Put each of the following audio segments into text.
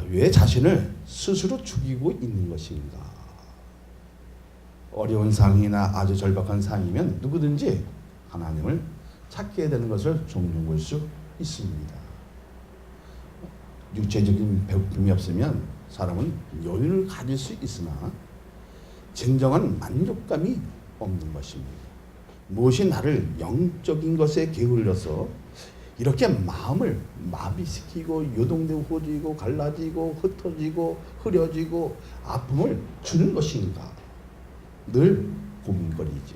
왜 자신을 스스로 죽이고 있는 것인가? 어려운 상황이나 아주 절박한 상황이면 누구든지 하나님을 찾게 되는 것을 종종 볼 수 있습니다. 육체적인 배고픔이 없으면 사람은 여유를 가질 수 있으나 진정한 만족감이 없는 것입니다. 무엇이 나를 영적인 것에 게을러서 이렇게 마음을 마비시키고 요동되고 갈라지고 흩어지고 흐려지고 아픔을 주는 것인가? 늘 고민거리죠.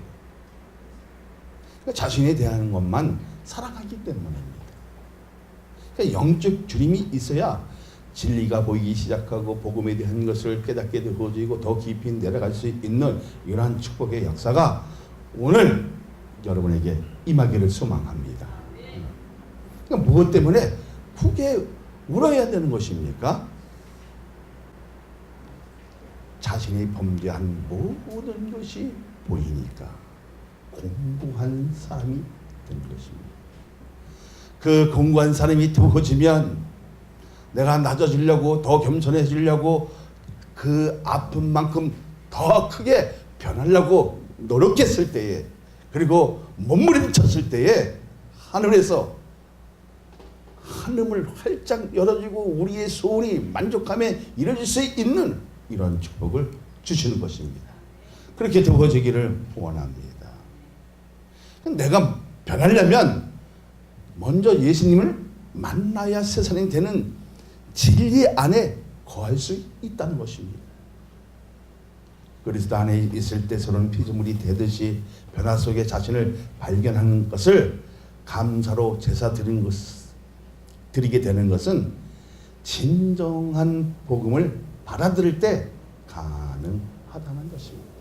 그러니까 자신에 대한 것만 사랑하기 때문입니다. 그러니까 영적 주림이 있어야 진리가 보이기 시작하고 복음에 대한 것을 깨닫게 되어지고 더 깊이 내려갈 수 있는 이러한 축복의 역사가 오늘 여러분에게 임하기를 소망합니다. 그러니까 무엇 때문에 크게 울어야 되는 것입니까? 자신이 범죄한 모든 것이 보이니까 공고한 사람이 된 것입니다. 그 공고한 사람이 되어지면 내가 낮아지려고 더 겸손해지려고 그 아픔만큼 더 크게 변하려고 노력했을 때에 그리고 몸부림쳤을 때에 하늘에서 하늘을 활짝 열어주고 우리의 소원이 만족함에 이뤄질 수 있는 이런 축복을 주시는 것입니다. 그렇게 되어지기를 원합니다. 내가 변하려면 먼저 예수님을 만나야 새 사람이 되는 진리 안에 거할 수 있다는 것입니다. 그리스도 안에 있을 때 서로는 피조물이 되듯이 변화 속에 자신을 발견하는 것을 감사로 제사 드리게 되는 것은 진정한 복음을 받아들일 때 가능하다는 것입니다.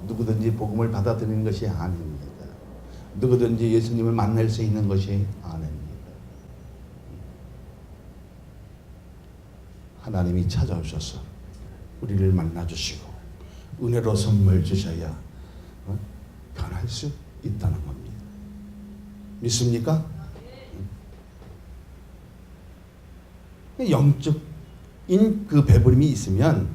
누구든지 복음을 받아들이는 것이 아닙니다. 누구든지 예수님을 만날 수 있는 것이 아닙니다. 하나님이 찾아오셔서 우리를 만나주시고 은혜로 선물 주셔야 변할 수 있다는 겁니다. 믿습니까? 영적인 그 배부름이 있으면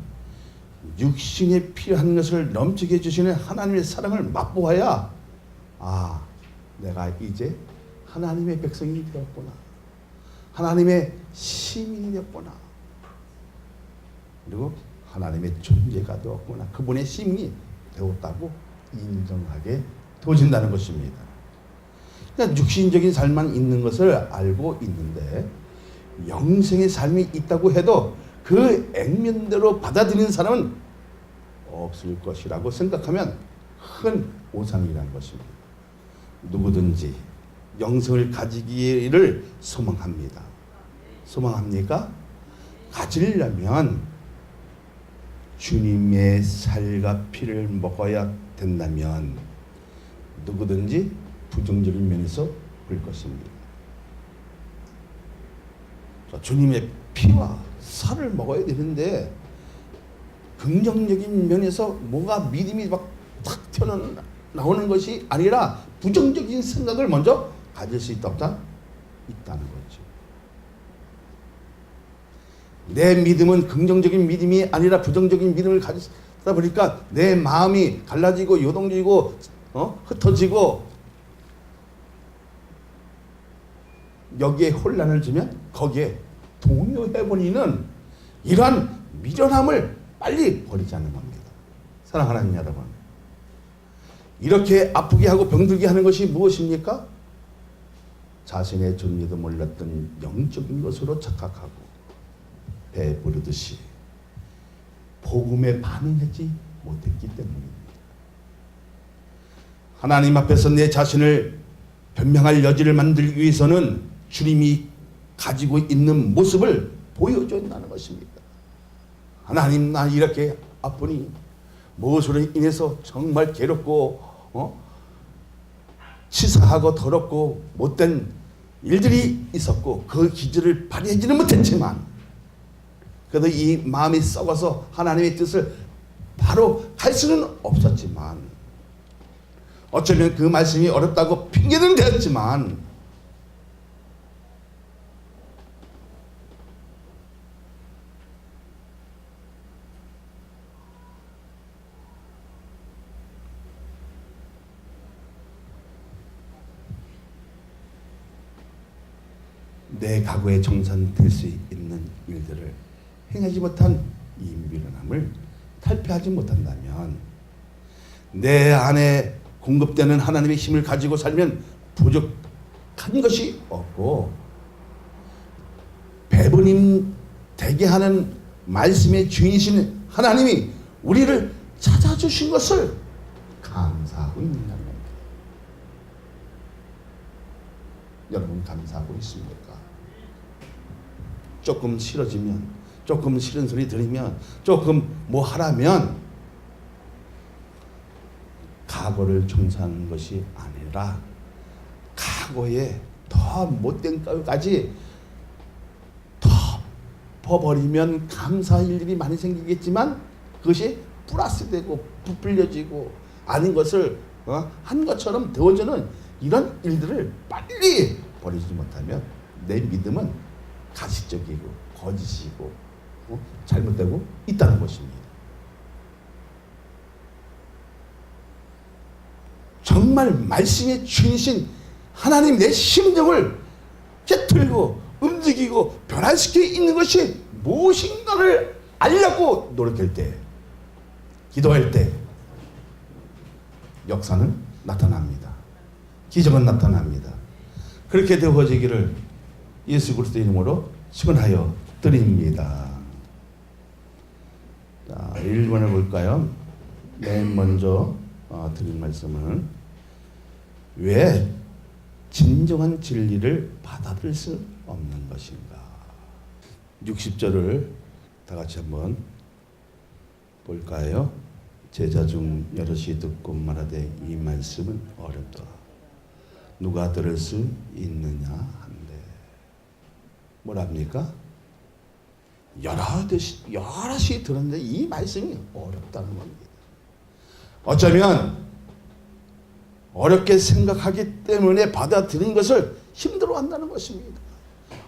육신에 필요한 것을 넘치게 해주시는 하나님의 사랑을 맛보아야 내가 이제 하나님의 백성이 되었구나. 하나님의 시민이 되었구나. 그리고 하나님의 존재가 되었구나. 그분의 시민이 되었다고 인정하게 되어진다는 것입니다. 그러니까 육신적인 삶만 있는 것을 알고 있는데 영생의 삶이 있다고 해도 그 액면대로 받아들이는 사람은 없을 것이라고 생각하면 큰 오산이라는 것입니다. 누구든지 영생을 가지기를 소망합니다. 소망합니까? 가지려면 주님의 살과 피를 먹어야 된다면 누구든지 부정적인 면에서 볼 것입니다. 주님의 피와 살을 먹어야 되는데 긍정적인 면에서 뭐가 믿음이 막 탁 튀어나오는 것이 아니라 부정적인 생각을 먼저 가질 수 있다는 거죠. 내 믿음은 긍정적인 믿음이 아니라 부정적인 믿음을 가지다 보니까 내 마음이 갈라지고 요동지고 흩어지고 여기에 혼란을 주면 거기에 동요해버리는 이러한 미련함을 빨리 버리자는 겁니다. 사랑하는 하나님 여러분, 이렇게 아프게 하고 병들게 하는 것이 무엇입니까? 자신의 존재도 몰랐던 영적인 것으로 착각하고 배부르듯이 복음에 반응하지 못했기 때문입니다. 하나님 앞에서 내 자신을 변명할 여지를 만들기 위해서는 주님이 가지고 있는 모습을 보여줘야 한다는 것입니다. 하나님, 나 이렇게 아프니 무엇으로 인해서 정말 괴롭고 치사하고 더럽고 못된 일들이 있었고 그 기질을 발휘하지는 못했지만 그래도 이 마음이 썩어서 하나님의 뜻을 바로 갈 수는 없었지만 어쩌면 그 말씀이 어렵다고 핑계는 되었지만 내 각오에 정산될 수 있는 일들을 행하지 못한 이 미련함을 탈피하지 못한다면 내 안에 공급되는 하나님의 힘을 가지고 살면 부족한 것이 없고 배부림 되게 하는 말씀의 주인이신 하나님이 우리를 찾아주신 것을 감사하고 있느냐는 겁니다. 여러분 감사하고 있습니까? 조금 싫어지면, 조금 싫은 소리 들으면, 조금 뭐 하라면 각오를 정산하는 것이 아니라 각오에 더 못된 것까지 덮어버리면 감사할 일이 많이 생기겠지만 그것이 플러스되고 부풀려지고 아닌 것을 한 것처럼 되어지는 이런 일들을 빨리 버리지 못하면 내 믿음은 가시적이고 거짓이고 잘못되고 있다는 것입니다. 정말 말씀의 주인이신 하나님 내 심령을 깨트리고 움직이고 변화시켜 있는 것이 무엇인가를 알려고 노력할 때, 기도할 때 역사는 나타납니다. 기적은 나타납니다. 그렇게 되어지기를 예수 그리스도 이름으로 축원하여 드립니다. 자, 1번을 볼까요? 맨 먼저 드린 말씀은 왜 진정한 진리를 받아들일 수 없는 것인가? 60절을 다 같이 한번 볼까요? 제자 중 여럿이 듣고 말하되 이 말씀은 어렵다. 누가 들을 수 있느냐 한데 뭐랍니까? 여럿이 들었는데 이 말씀이 어렵다는 겁니다. 어쩌면 어렵게 생각하기 때문에 받아들인 것을 힘들어한다는 것입니다.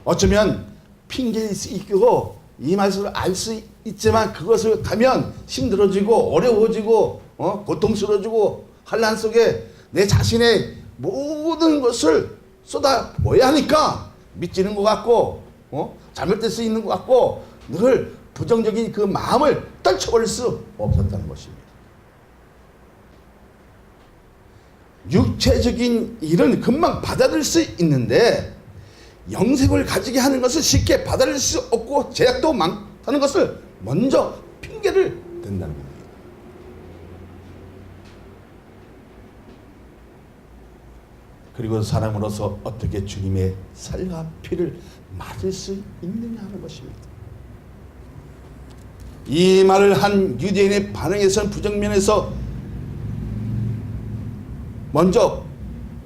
어쩌면 핑계일 수 있고 이 말씀을 알 수 있지만 그것을 가면 힘들어지고 어려워지고 고통스러워지고 환난 속에 내 자신의 모든 것을 쏟아부어야 하니까 믿지는 것 같고 잘못될 수 있는 것 같고 늘 부정적인 그 마음을 떨쳐버릴 수 없었다는 것입니다. 육체적인 일은 금방 받아들일 수 있는데 영생을 가지게 하는 것을 쉽게 받아들일 수 없고 제약도 많다는 것을 먼저 핑계를 댄다는 겁니다. 그리고 사람으로서 어떻게 주님의 살과 피를 맞을 수 있느냐 하는 것입니다. 이 말을 한 유대인의 반응에서는 부정면에서 먼저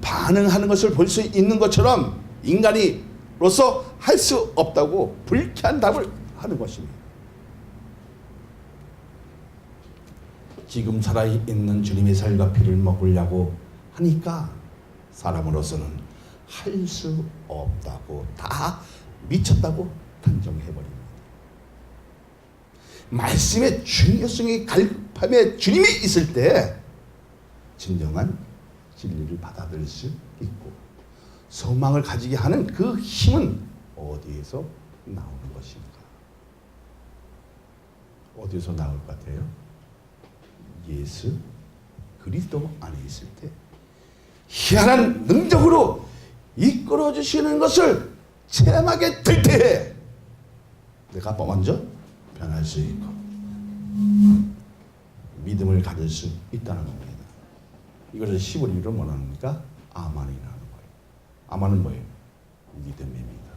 반응하는 것을 볼 수 있는 것처럼 인간이로서 할 수 없다고 불쾌한 답을 하는 것입니다. 지금 살아있는 주님의 살과 피를 먹으려고 하니까 사람으로서는 할 수 없다고 다 미쳤다고 단정해버립니다. 말씀의 중요성이 갈급함에 주님이 있을 때 진정한 진리를 받아들일 수 있고 소망을 가지게 하는 그 힘은 어디에서 나오는 것인가? 어디서 나올 것 같아요? 예수 그리스도 안에 있을 때 희한한 능력으로 이끌어 주시는 것을 체험하게 될 때에 내가 먼저 변할 수 있고 믿음을 가질 수 있다는 겁니다. 이것을 시보리로 뭐라 합니까? 아만이라는 거예요. 아만은 뭐예요? 믿음입니다.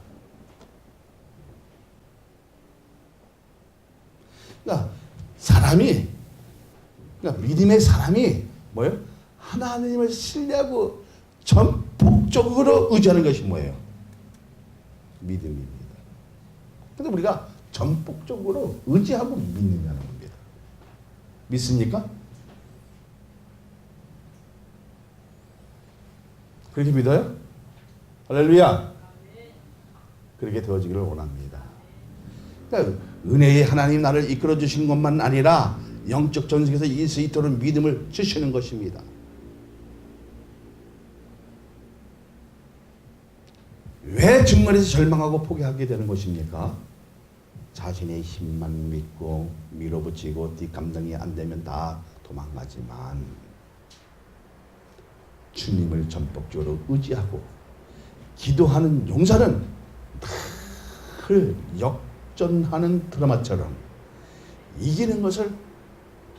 그러니까 믿음의 사람이 뭐예요? 하나님을 신뢰하고 전폭적으로 의지하는 것이 뭐예요? 믿음입니다. 그런데 우리가 전폭적으로 의지하고 믿느냐는 겁니다. 믿습니까? 그렇게 믿어요? 할렐루야! 그렇게 되어지기를 원합니다. 그러니까 은혜의 하나님 나를 이끌어 주신 것만 아니라 영적 전승에서 예수 있도록 믿음을 주시는 것입니다. 왜 왜 중간에서 절망하고 포기하게 되는 것입니까? 자신의 힘만 믿고 밀어붙이고 뒷감당이 안 되면 다 도망가지만 주님을 전폭적으로 의지하고 기도하는 용사는 늘 역전하는 드라마처럼 이기는 것을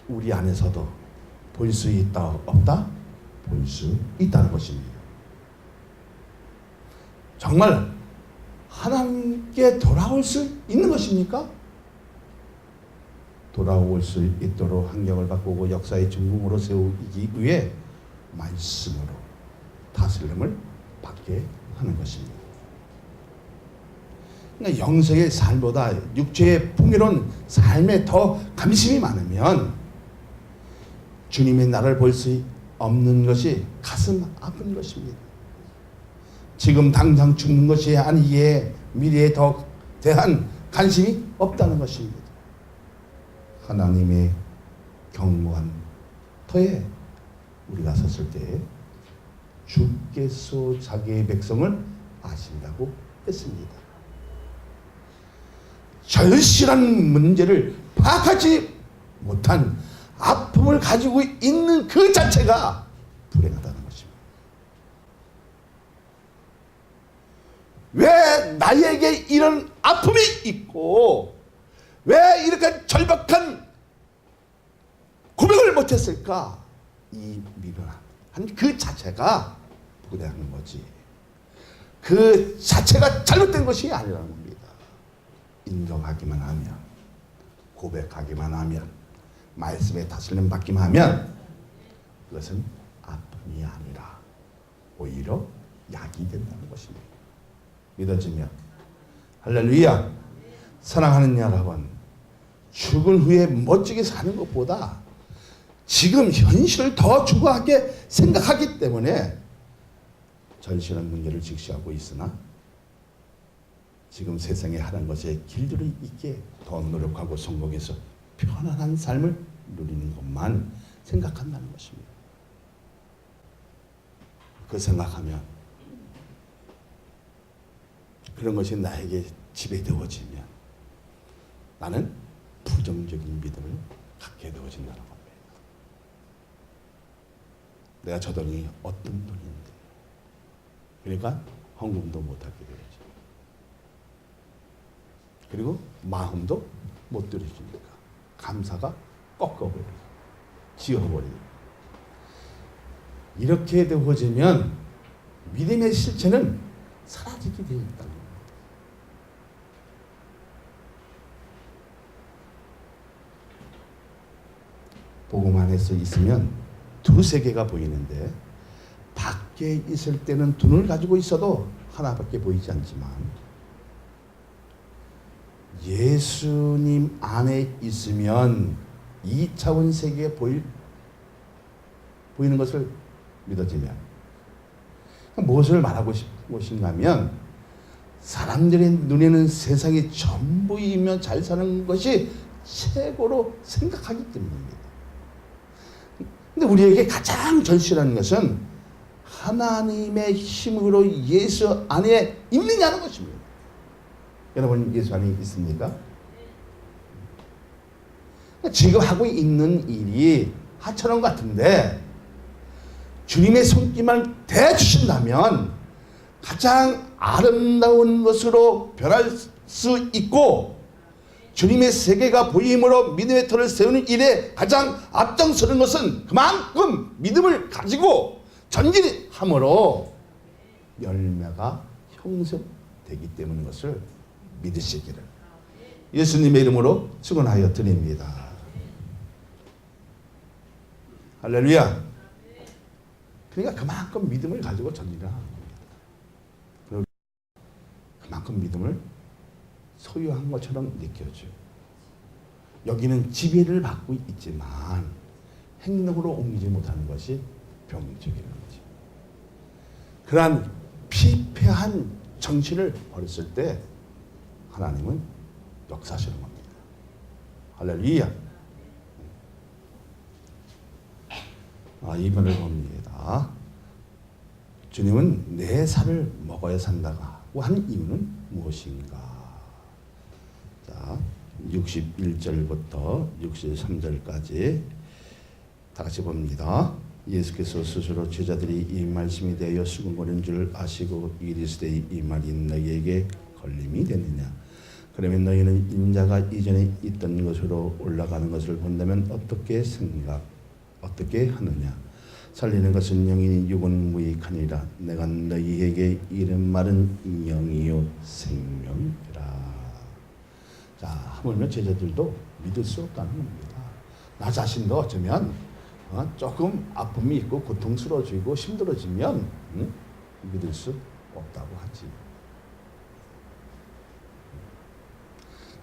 우리 안에서도 볼 수 있다 없다? 볼 수 있다는 것입니다. 정말 하나님께 돌아올 수 있는 것입니까? 돌아올 수 있도록 환경을 바꾸고 역사의 중궁으로 세우기 위해 말씀으로 다스림을 받게 하는 것입니다. 그러니까 영성의 삶보다 육체의 풍요로운 삶에 더 관심이 많으면 주님의 나를 볼 수 없는 것이 가슴 아픈 것입니다. 지금 당장 죽는 것이 아니기에 미래에 더 대한 관심이 없다는 것입니다. 하나님의 경고한 터에 우리가 섰을 때 주께서 자기의 백성을 아신다고 했습니다. 절실한 문제를 파악하지 못한 아픔을 가지고 있는 그 자체가 불행하다는 것입니다. 왜 나에게 이런 아픔이 있고 왜 이렇게 절박한 고백을 못했을까? 이 미련한 그 자체가 불행한 거지. 그 자체가 잘못된 것이 아니라는 겁니다. 인정하기만 하면, 고백하기만 하면, 말씀에 다스림 받기만 하면 그것은 아픔이 아니라 오히려 약이 된다는 것입니다. 믿어지면 할렐루야. 사랑하는 여러분, 죽은 후에 멋지게 사는 것보다 지금 현실을 더 중요하게 생각하기 때문에 절실한 문제를 직시하고 있으나 지금 세상에 하는 것에 길들이 있게 더 노력하고 성공해서 편안한 삶을 누리는 것만 생각한다는 것입니다. 그 생각하면 그런 것이 나에게 지배되어지면 나는 부정적인 믿음을 갖게 되어진다는 겁니다. 내가 저 돈이 어떤 돈인데 그러니까 헌금도 못하게 되어지. 그리고 마음도 못 들여주니까 감사가 꺾어버리고 지워버리고 이렇게 되어지면 믿음의 실체는 사라지게 되어 있다는 겁니다. 복음 안에서 있으면 두세 개가 보이는데 밖에 있을 때는 두 눈을 가지고 있어도 하나밖에 보이지 않지만 예수님 안에 있으면 2차원 세계에 보이는 것을 믿어지면 무엇을 말하고 싶은가 하면 사람들의 눈에는 세상이 전부이며 잘 사는 것이 최고로 생각하기 때문입니다. 근데 우리에게 가장 절실한 것은 하나님의 힘으로 예수 안에 있느냐는 것입니다. 여러분 예수 안에 있습니까? 지금 하고 있는 일이 하찮은 것 같은데 주님의 손길만 대주신다면 가장 아름다운 것으로 변할 수 있고 주님의 세계가 보임으로 믿음의 터를 세우는 일에 가장 앞장서는 것은 그만큼 믿음을 가지고 전진함으로 열매가 형성되기 때문인 것을 믿으시기를 예수님의 이름으로 축원하여 드립니다. 할렐루야. 그러니까 그만큼 믿음을 가지고 전진을 하는 겁니다. 그만큼 믿음을 소유한 것처럼 느껴져요. 여기는 지배를 받고 있지만 행동으로 옮기지 못하는 것이 병적인 거지. 그러한 피폐한 정신을 버렸을 때 하나님은 역사하시는 겁니다. 할렐루야. 이번을 봅니다. 주님은 내 살을 먹어야 산다가 하라고 한 이유는 무엇인가? 자, 61절부터 63절까지 다 같이 봅니다. 예수께서 스스로 제자들이 이 말씀이 되어 수근거리는 줄 아시고 이르시되 이 말이 너희에게 걸림이 되느냐? 그러면 너희는 인자가 이전에 있던 것으로 올라가는 것을 본다면 어떻게 하느냐? 살리는 것은 영이니 육은 무익하니라. 내가 너희에게 이른 말은 영이요 생명이라. 자, 하물며 제자들도 믿을 수 없다는 겁니다. 나 자신도 어쩌면 조금 아픔이 있고 고통스러워지고 힘들어지면 믿을 수 없다고 하지.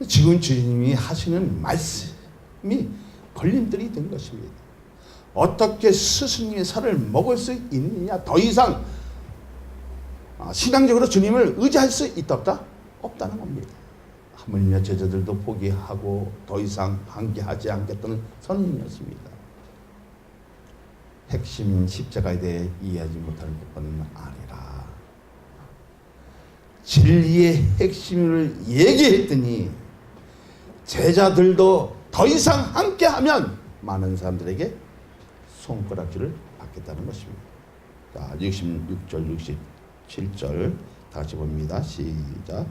지금 주님이 하시는 말씀이 걸림돌이 된 것입니다. 어떻게 스승님의 살을 먹을 수 있느냐? 더 이상 신앙적으로 주님을 의지할 수 있다 없다? 없다는 겁니다. 하물며 제자들도 포기하고 더 이상 함께하지 않겠다는 선언이었습니다. 핵심 십자가에 대해 이해하지 못하는 것뿐 아니라 진리의 핵심을 얘기했더니 제자들도 더 이상 함께하면 많은 사람들에게 손가락질을 받겠다는 것입니다. 자, 66절, 67절 다 같이 봅니다. 시작.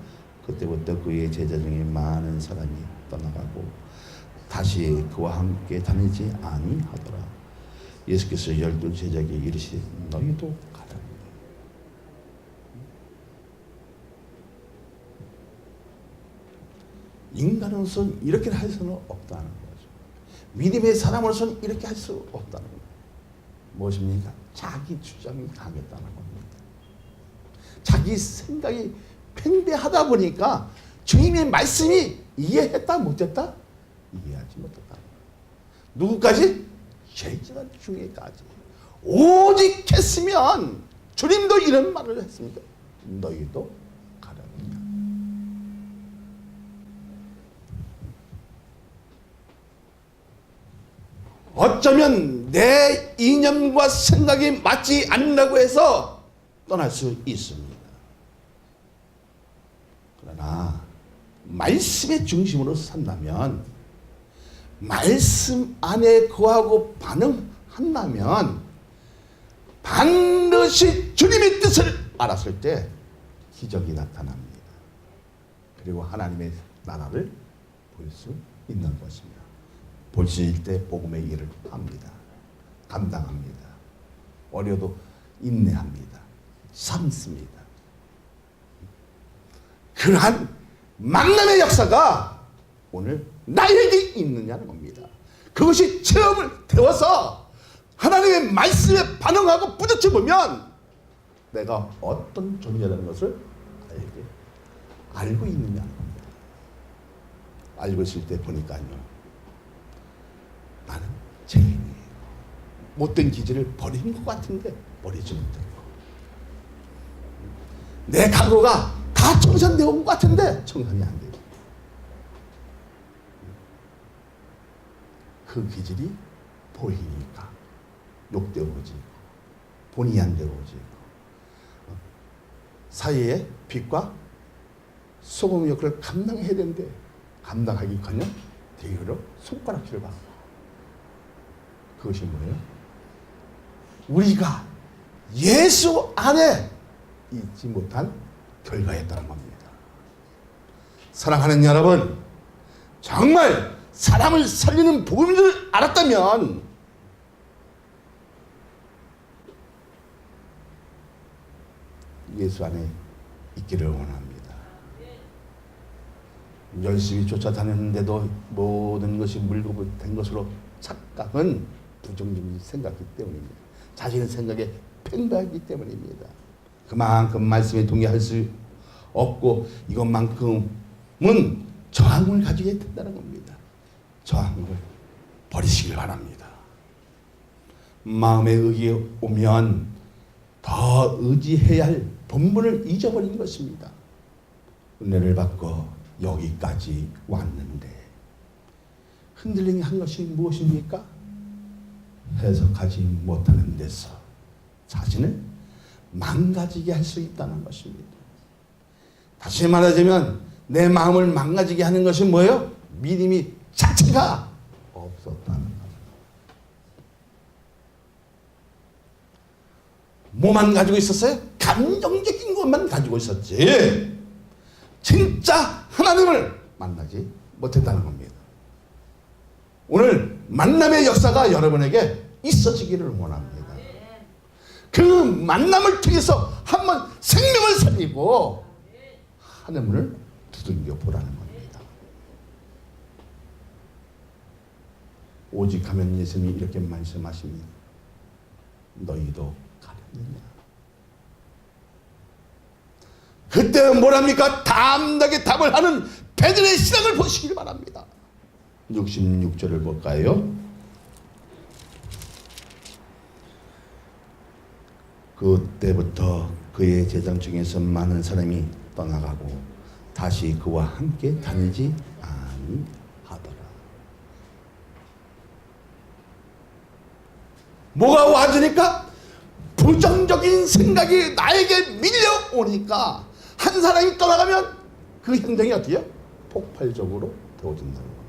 그때부터 그의 제자 중에 많은 사람이 떠나가고 다시 그와 함께 다니지 아니하더라. 예수께서 12제자에게 이르시되 너희도 가라. 인간으로서는 이렇게 할 수는 없다는 거죠. 믿음의 사람으로서는 이렇게 할 수 없다는 거죠. 무엇입니까? 자기 주장이 강했다는 겁니다. 자기 생각이 팽배하다 보니까 주님의 말씀이 이해했다 못했다? 이해하지 못했다. 누구까지? 제자 중에까지. 오직 했으면 주님도 이런 말을 했습니다. 너희도 가라느냐. 어쩌면 내 이념과 생각이 맞지 않는다고 해서 떠날 수 있습니다. 그러나 말씀의 중심으로 산다면, 말씀 안에 거하고 반응한다면 반드시 주님의 뜻을 알았을 때 기적이 나타납니다. 그리고 하나님의 나라를 볼 수 있는 것입니다. 볼 수 있을 때 복음의 일을 합니다. 감당합니다. 어려도 인내합니다. 참습니다. 그러한 만남의 역사가 오늘 나에게 있느냐는 겁니다. 그것이 체험을 되어서 하나님의 말씀에 반응하고 부딪혀 보면 내가 어떤 존재라는 것을 알고 있느냐는 겁니다. 알고 있을 때 보니까요, 나는 죄인이에요. 못된 기질을 버린 것 같은데 버리지 못하고, 내 각오가 다 청산되어 온 것 같은데 청산이 안 돼요. 그 기질이 보이니까 욕되어 오지, 본의 안 되어 오지, 사이에 빛과 소금 역할을 감당해야 되는데 감당하기커녕 대유로 손가락질을 받고, 그것이 뭐예요? 우리가 예수 안에 있지 못한 결과였다는 겁니다. 사랑하는 여러분, 정말 사람을 살리는 복음인 줄 알았다면 예수 안에 있기를 원합니다. 열심히 쫓아다녔는데도 모든 것이 물거부된 것으로 착각은 부정적인 생각이기 때문입니다. 자신의 생각에 팽배하기 때문입니다. 그만큼 말씀에 동의할 수 없고 이것만큼은 저항을 가지게 된다는 겁니다. 저항을 버리시길 바랍니다. 마음의 의기에 오면 더 의지해야 할 본분을 잊어버린 것입니다. 은혜를 받고 여기까지 왔는데 흔들림이 한 것이 무엇입니까? 해석하지 못하는 데서 자신을 망가지게 할 수 있다는 것입니다. 다시 말하자면 내 마음을 망가지게 하는 것이 뭐예요? 믿음이 자체가 없었다는 것. 뭐만 가지고 있었어요? 감정적인 것만 가지고 있었지 진짜 하나님을 만나지 못했다는 겁니다. 오늘 만남의 역사가 여러분에게 있어지기를 원합니다. 그 만남을 통해서 한번 생명을 살리고 하늘문을 두들겨 보라는 겁니다. 오직 하면 예수님이 이렇게 말씀하십니다. 너희도 가렸느냐. 그때 뭐랍니까? 담대하게 답을 하는 베드로의 신앙을 보시길 바랍니다. 66절을 볼까요? 그때부터 그의 제자 중에서 많은 사람이 떠나가고 다시 그와 함께 다니지 아니하더라. 뭐가 와주니까? 부정적인 생각이 나에게 밀려오니까 한 사람이 떠나가면 그 행동이 어떻게 해요? 폭발적으로 되어진다는 겁니다.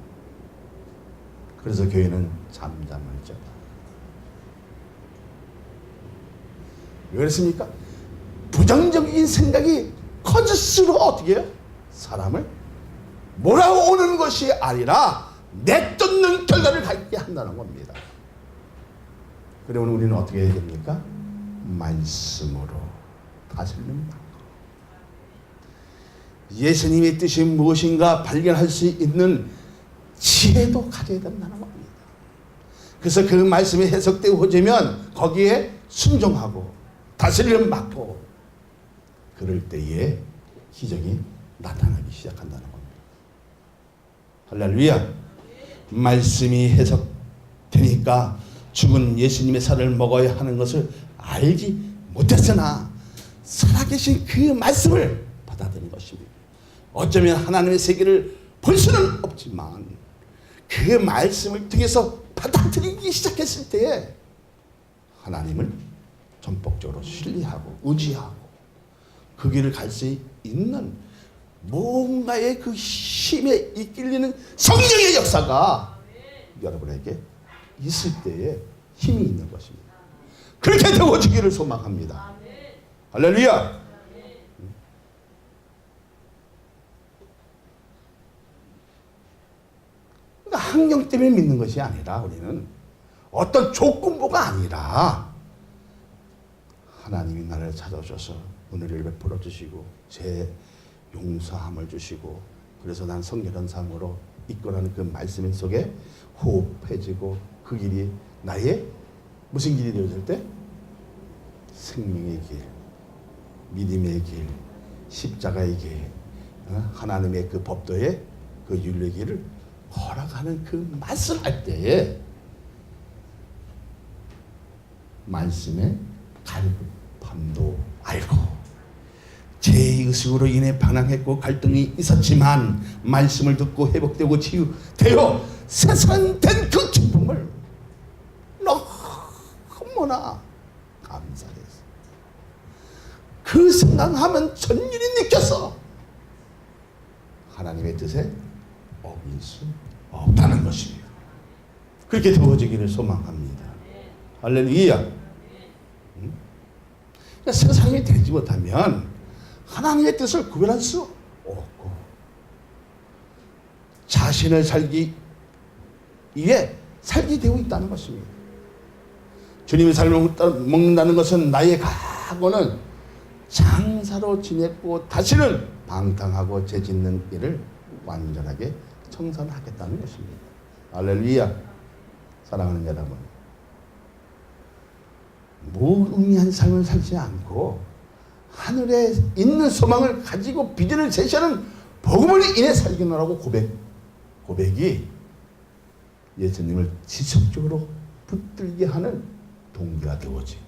그래서 교회는 잠잠할지어다. 왜 그렇습니까? 부정적인 생각이 커질수록 어떻게 해요? 사람을 몰아오는 것이 아니라 내쫓는 결과를 갖게 한다는 겁니다. 그러면 우리는 어떻게 해야 됩니까? 말씀으로 다스리는 것. 예수님의 뜻이 무엇인가 발견할 수 있는 지혜도 가져야 된다는 겁니다. 그래서 그 말씀이 해석되어지면 거기에 순종하고 다스리는 맡고 그럴 때에 기적이 나타나기 시작한다는 겁니다. 할렐루야. 말씀이 해석되니까 죽은 예수님의 살을 먹어야 하는 것을 알지 못했으나 살아계신 그 말씀을 받아들인 것입니다. 어쩌면 하나님의 세계를 볼 수는 없지만 그 말씀을 통해서 받아들이기 시작했을 때에 하나님을 전폭적으로 신뢰하고 의지하고 그 길을 갈 수 있는 뭔가의 그 힘에 이끌리는 성령의 역사가 여러분에게 있을 때에 힘이 있는 것입니다. 그렇게 되어지기를 소망합니다. 할렐루야. 그러니까 환경 때문에 믿는 것이 아니라 우리는 어떤 조건부가 아니라 하나님이 나를 찾아오셔서 은혜를 베풀어 주시고 제 용서함을 주시고 그래서 난 성결한 삶으로 이끌어가는 그 말씀 속에 호흡해지고 그 길이 나의 무슨 길이 되어질 때? 생명의 길, 믿음의 길, 십자가의 길, 하나님의 그 법도의 그 윤리의 길을 걸어가는 그 말씀할 때에 말씀의 갈급함도 알고 죄의식으로 인해 반항했고 갈등이 있었지만 말씀을 듣고 회복되고 치유되어 세상된 그 기쁨을 너무나 감사해서 그 생각하면 전율이 느껴서 하나님의 뜻에 어길 수 없다는 것입니다. 그렇게 되어지기를 소망합니다. 할렐루야. 그러니까 세상이 되지 못하면 하나님의 뜻을 구별할 수 없고 자신을 살기 위해 살게 되어 있다는 것입니다. 주님의 삶을 먹는다는 것은 나의 각오는 장사로 지냈고 다시는 방탕하고 죄짓는 일을 완전하게 청산하겠다는 것입니다. 할렐루야. 사랑하는 여러분, 무의미한 삶을 살지 않고 하늘에 있는 소망을 가지고 비전을 제시하는 복음을 인해 살기노라고 고백이 예수님을 지속적으로 붙들게 하는 동기가 되어지고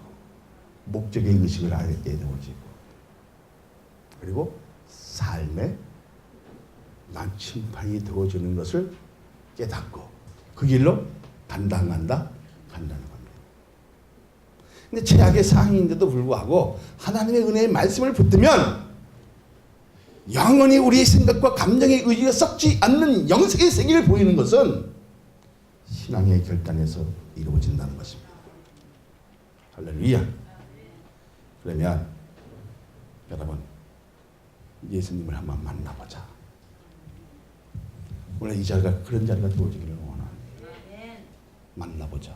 목적의 의식을 알게 되어지고 그리고 삶의 난침판이 되어지는 것을 깨닫고 그 길로 간다는 겁니다. 근데 최악의 상황인데도 불구하고 하나님의 은혜의 말씀을 붙들면 영원히 우리의 생각과 감정의 의지가 썩지 않는 영생의 세계를 보이는 것은 신앙의 결단에서 이루어진다는 것입니다. 할렐루야. 그러면 여러분 예수님을 한번 만나보자. 오늘 이 자리가 그런 자리가 되어지기를 원합니다. 만나보자.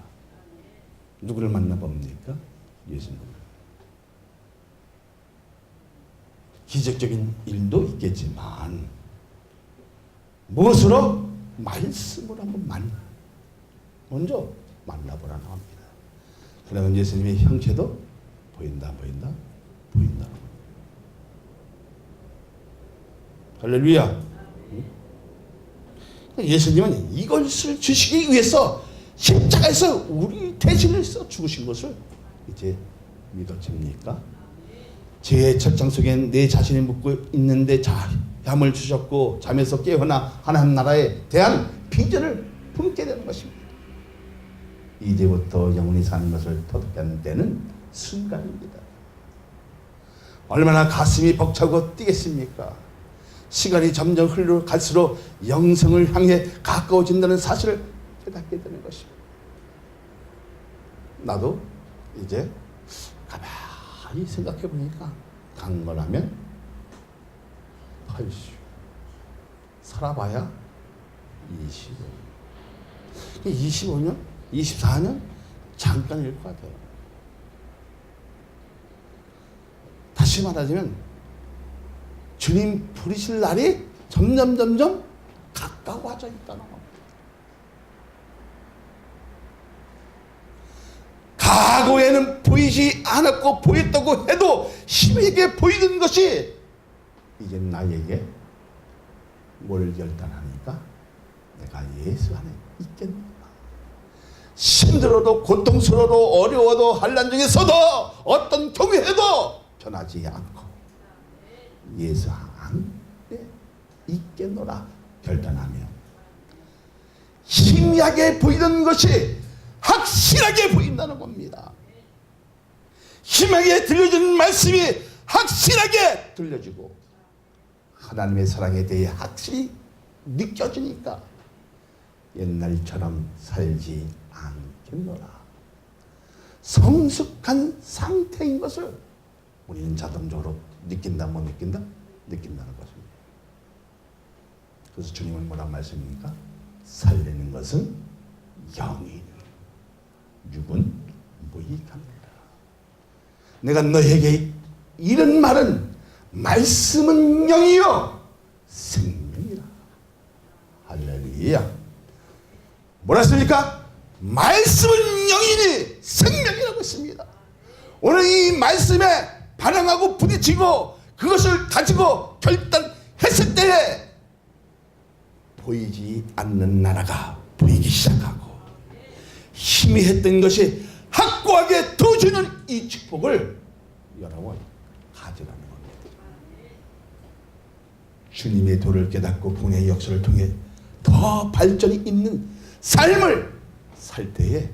누구를 만나봅니까? 예수님. 기적적인 일도 있겠지만 무엇으로? 말씀으로 한번 먼저 만나보라는 겁니다. 그러면 예수님의 형체도 보인다. 할렐루야. 예수님은 이것을 주시기 위해서 십자가에서 우리 대신을 써 죽으신 것을 이제 믿어집니까? 죄의 철장 속에 내 자신이 묻고 있는데 잠을 주셨고 잠에서 깨어나 하나님 나라에 대한 비전을 품게 되는 것입니다. 이제부터 영원히 사는 것을 터득하는 데는 순간입니다. 얼마나 가슴이 벅차고 뛰겠습니까? 시간이 점점 흘러갈수록 영생을 향해 가까워진다는 사실을 깨닫게 되는 것입니다. 나도 이제 가만히 생각해 보니까 강건하면 80, 살아봐야 25년, 25년, 24년 잠깐일 것 같아요. 다시 말하자면 주님 부르실 날이 점점 가까워져 있다는 겁니다. 과거에는 보이지 않았고 보였다고 해도 힘에게 보이는 것이 이제 나에게 뭘 결단하니까 내가 예수 안에 있겠는가. 힘들어도 고통스러워도 어려워도 환난 중에서도 어떤 경우에도 변하지 않고 예수 안에 있겠노라 결단하며 희미하게 보이던 것이 확실하게 보인다는 겁니다. 희미하게 들려주는 말씀이 확실하게 들려지고 하나님의 사랑에 대해 확실히 느껴지니까 옛날처럼 살지 않겠노라. 성숙한 상태인 것을 우리는 자동적으로 느낀다 못 느낀다? 느낀다는 것입니다. 그래서 주님은 뭐라고 말씀입니까? 살리는 것은 영이니 육은 무익합니다. 내가 너에게 이런 말은 말씀은 영이요 생명이라. 할렐루야. 뭐라 했습니까? 말씀은 영이니 생명이라고 했습니다. 오늘 이 말씀에 반응하고 부딪히고 그것을 가지고 결단했을 때에 보이지 않는 나라가 보이기 시작하고 희미했던 것이 확고하게 도주는 이 축복을 여러분 가져가는 겁니다. 주님의 도를 깨닫고 본의 역사를 통해 더 발전이 있는 삶을 살 때에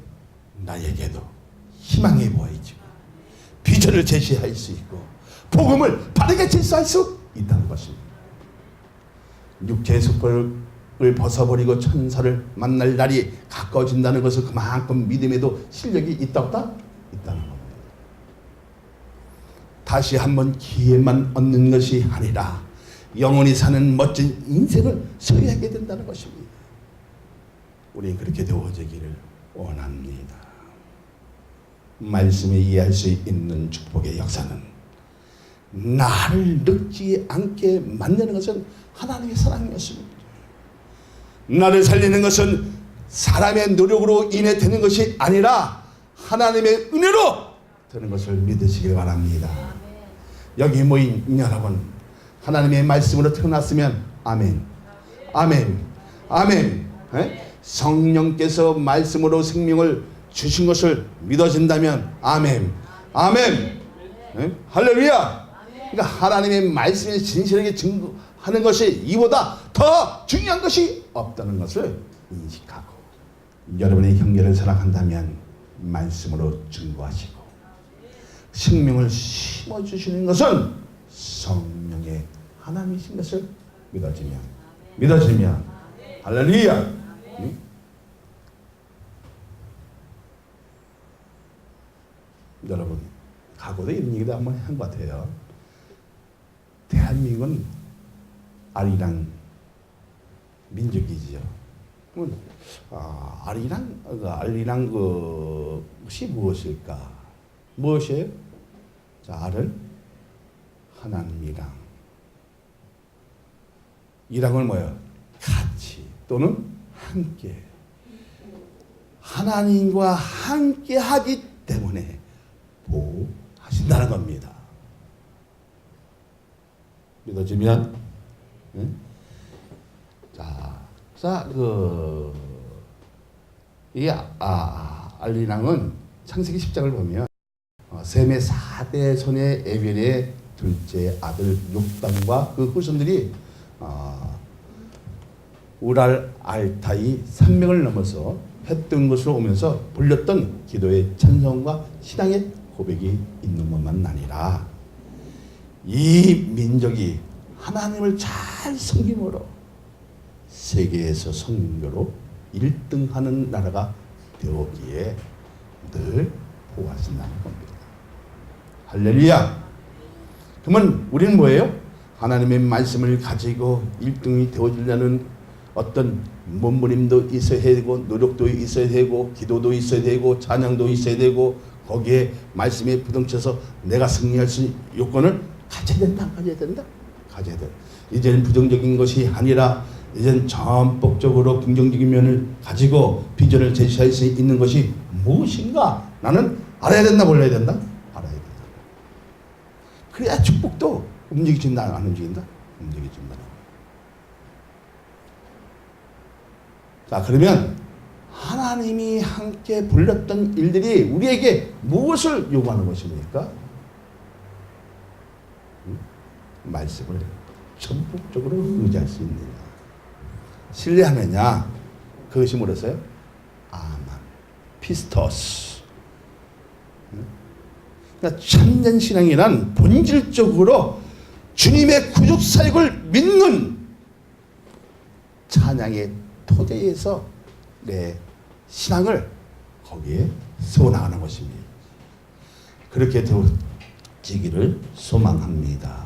나에게도 희망이 보이지고 비전을 제시할 수 있고 복음을 바르게 제시할 수 있다는 것입니다. 육체의 속벌을 벗어버리고 천사를 만날 날이 가까워진다는 것은 그만큼 믿음에도 실력이 있다 없다? 있다는 겁니다. 다시 한번 기회만 얻는 것이 아니라 영원히 사는 멋진 인생을 소유하게 된다는 것입니다. 우리는 그렇게 되어지기를 원합니다. 말씀에 이해할 수 있는 축복의 역사는 나를 늙지 않게 만드는 것은 하나님의 사랑이었습니다. 나를 살리는 것은 사람의 노력으로 인해 되는 것이 아니라 하나님의 은혜로 되는 것을 믿으시길 바랍니다. 여기 모인 여러분, 하나님의 말씀으로 태어났으면 아멘, 아멘, 아멘. 성령께서 말씀으로 생명을 주신 것을 믿어진다면 아멘, 아멘. 할렐루야. 그러니까 하나님의 말씀에 진실하게 증거하는 것이 이보다 더 중요한 것이 없다는 것을 인식하고 여러분의 형제를 사랑한다면 말씀으로 증거하시고 생명을 심어주시는 것은 성령의 하나님이신 것을 믿어지면 할렐루야. 응? 여러분 과거도 이런 얘기도 한번 한 것 같아요. 대한민국은 아리랑 민족이지요. 아리랑 것이 무엇일까? 무엇이에요? 자, 알을 하나님이랑, 이랑은 뭐예요? 같이 또는 함께. 하나님과 함께 하기 때문에 보호하신다는 겁니다. 믿어지면, 응? 이 알리랑은 창세기 10장을 보면 셈의 4대 손의 에벨의 둘째 아들 욕담과 그 후손들이 우랄 알타이 산맥을 넘어서 해 뜬 곳으로 오면서 불렸던 기도의 찬송과 신앙의 고백이 있는 것만 아니라 이 민족이 하나님을 잘 섬김으로 세계에서 선교로 1등하는 나라가 되었기에 늘 보호하신다는 겁니다. 할렐루야. 그러면 우리는 뭐예요? 하나님의 말씀을 가지고 1등이 되어주려는 어떤 몸부림도 있어야 되고, 노력도 있어야 되고, 기도도 있어야 되고, 찬양도 있어야 되고, 거기에 말씀에 부딪혀서 내가 승리할 수 있는 요건을 가져야 된다. 가져야 돼. 이제는 부정적인 것이 아니라 이제는 전폭적으로 긍정적인 면을 가지고 비전을 제시할 수 있는 것이 무엇인가? 나는 알아야 된다, 몰라야 된다? 알아야 된다. 그래야 축복도 움직이진다, 안 움직인다? 움직이진다. 자, 그러면 하나님이 함께 불렀던 일들이 우리에게 무엇을 요구하는 것입니까? 말씀을 전폭적으로 의지할 수 있느냐, 신뢰하느냐, 그것이 뭐랬어요? 아만, 피스토스. 그러니까 참된 신앙이란 본질적으로 주님의 구속 사역을 믿는 찬양의 토대에서 내 신앙을 거기에 세워나가는 것입니다. 그렇게 되어지기를 소망합니다.